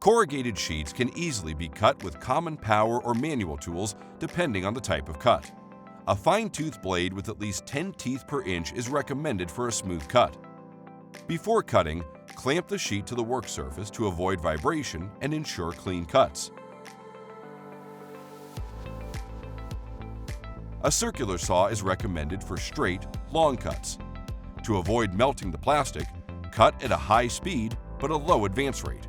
Corrugated sheets can easily be cut with common power or manual tools depending on the type of cut. A fine-tooth blade with at least 10 teeth per inch is recommended for a smooth cut. Before cutting, clamp the sheet to the work surface to avoid vibration and ensure clean cuts. A circular saw is recommended for straight, long cuts. To avoid melting the plastic, cut at a high speed but a low advance rate.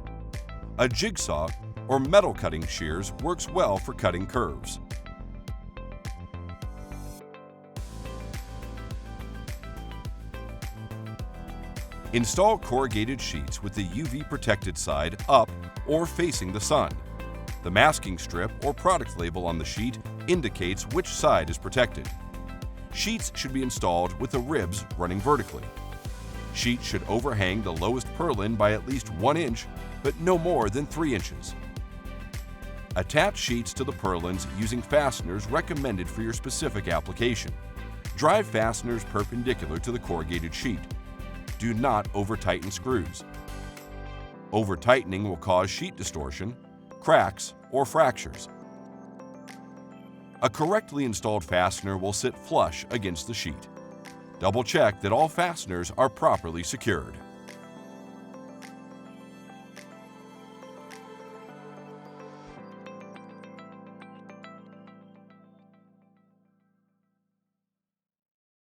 A jigsaw or metal cutting shears works well for cutting curves. Install corrugated sheets with the UV protected side up or facing the sun. The masking strip or product label on the sheet indicates which side is protected. Sheets should be installed with the ribs running vertically. Sheets should overhang the lowest purlin by at least 1 inch, but no more than 3 inches. Attach sheets to the purlins using fasteners recommended for your specific application. Drive fasteners perpendicular to the corrugated sheet. Do not over-tighten screws. Over-tightening will cause sheet distortion, cracks, or fractures. A correctly installed fastener will sit flush against the sheet. Double-check that all fasteners are properly secured.